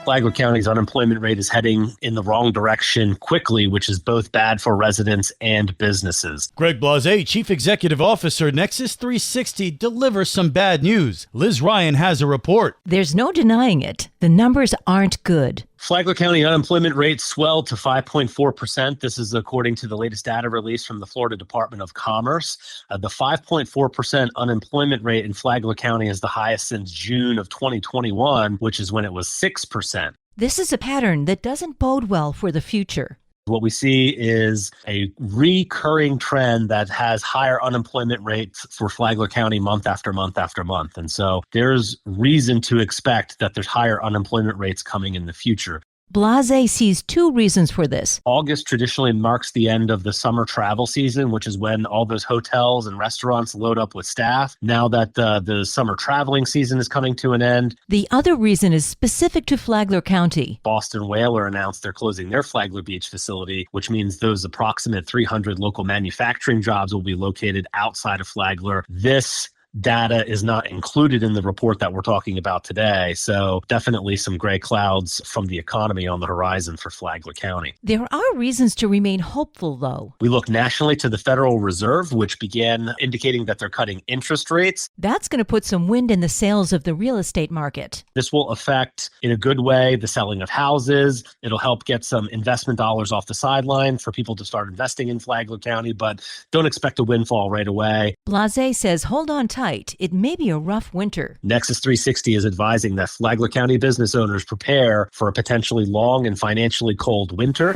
Flagler County's unemployment rate is heading in the wrong direction quickly, which is both bad for residents and businesses. Greg Blase, Chief Executive Officer, Nexus 360, delivers some bad news. Liz Ryan has a report. There's no denying it. The numbers aren't good. Flagler County unemployment rate swelled to 5.4%. This is according to the latest data released from the Florida Department of Commerce. The 5.4% unemployment rate in Flagler County is the highest since June of 2021, which is when it was 6%. This is a pattern that doesn't bode well for the future. What we see is a recurring trend that has higher unemployment rates for Flagler County month after month after month. And so there's reason to expect that there's higher unemployment rates coming in the future. Blase sees two reasons for this. August traditionally marks the end of the summer travel season, which is when all those hotels and restaurants load up with staff. Now that the summer traveling season is coming to an end. The other reason is specific to Flagler County. Boston Whaler announced they're closing their Flagler Beach facility, which means those approximate 300 local manufacturing jobs will be located outside of Flagler. This data is not included in the report that we're talking about today. So definitely some gray clouds from the economy on the horizon for Flagler County. There are reasons to remain hopeful, though. We look nationally to the Federal Reserve, which began indicating that they're cutting interest rates. That's going to put some wind in the sails of the real estate market. This will affect, in a good way, the selling of houses. It'll help get some investment dollars off the sideline for people to start investing in Flagler County, but don't expect a windfall right away. Blase says hold on tight. It may be a rough winter. Nexus 360 is advising that Flagler County business owners prepare for a potentially long and financially cold winter.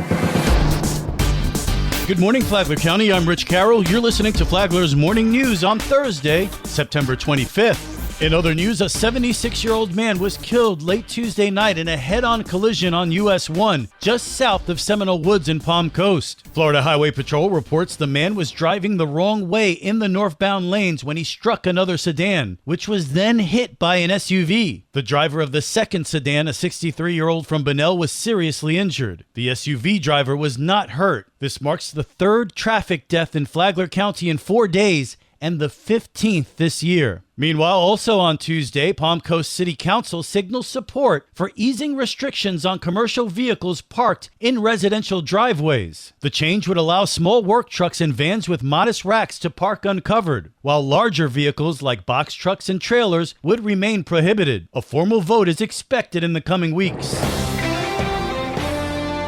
Good morning, Flagler County. I'm Rich Carroll. You're listening to Flagler's Morning News on Thursday, September 25th. In other news, a 76-year-old man was killed late Tuesday night in a head-on collision on US 1, just south of Seminole Woods in Palm Coast. Florida Highway Patrol reports the man was driving the wrong way in the northbound lanes when he struck another sedan, which was then hit by an SUV. The driver of the second sedan, a 63-year-old from Bunnell, was seriously injured. The SUV driver was not hurt. This marks the third traffic death in Flagler County in 4 days and the 15th this year. Meanwhile, also on Tuesday, Palm Coast City Council signals support for easing restrictions on commercial vehicles parked in residential driveways. The change would allow small work trucks and vans with modest racks to park uncovered, while larger vehicles like box trucks and trailers would remain prohibited. A formal vote is expected in the coming weeks.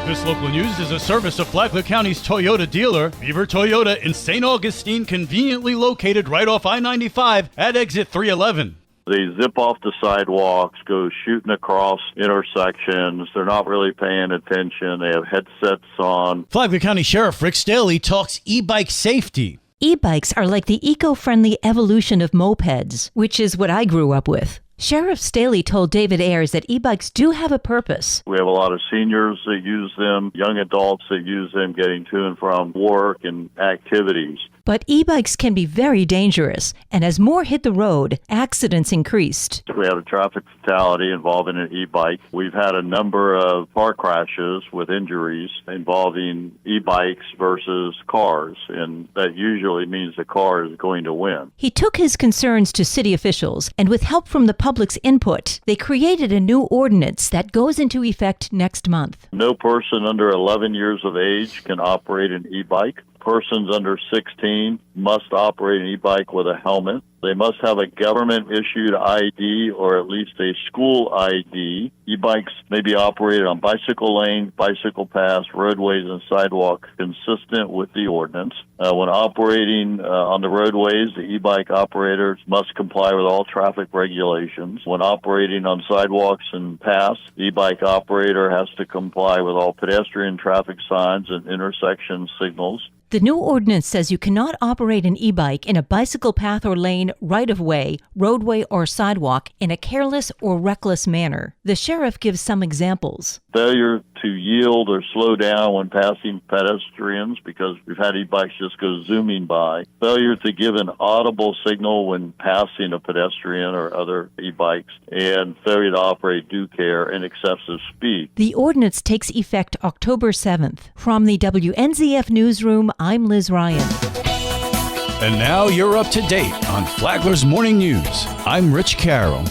This local news is a service of Flagler County's Toyota dealer, Beaver Toyota in St. Augustine, conveniently located right off I-95 at exit 311. They zip off the sidewalks, go shooting across intersections. They're not really paying attention. They have headsets on. Flagler County Sheriff Rick Staley talks e-bike safety. E-bikes are like the eco-friendly evolution of mopeds, which is what I grew up with. Sheriff Staley told David Ayers that e-bikes do have a purpose. We have a lot of seniors that use them, young adults that use them getting to and from work and activities. But e-bikes can be very dangerous, and as more hit the road, accidents increased. We had a traffic fatality involving an e-bike. We've had a number of car crashes with injuries involving e-bikes versus cars, and that usually means the car is going to win. He took his concerns to city officials, and with help from the public's input, they created a new ordinance that goes into effect next month. No person under 11 years of age can operate an e-bike. Persons under 16 must operate an e-bike with a helmet. They must have a government-issued ID or at least a school ID. E-bikes may be operated on bicycle lanes, bicycle paths, roadways, and sidewalks consistent with the ordinance. When operating on the roadways, the e-bike operators must comply with all traffic regulations. When operating on sidewalks and paths, the e-bike operator has to comply with all pedestrian traffic signs and intersection signals. The new ordinance says you cannot operate an e-bike in a bicycle path or lane, right-of-way, roadway, or sidewalk in a careless or reckless manner. The sheriff gives some examples. Failure to yield or slow down when passing pedestrians, because we've had e-bikes just go zooming by. Failure to give an audible signal when passing a pedestrian or other e-bikes. And failure to operate due care and excessive speed. The ordinance takes effect October 7th. From the WNZF Newsroom, I'm Liz Ryan. And now you're up to date on Flagler's Morning News. I'm Rich Carroll.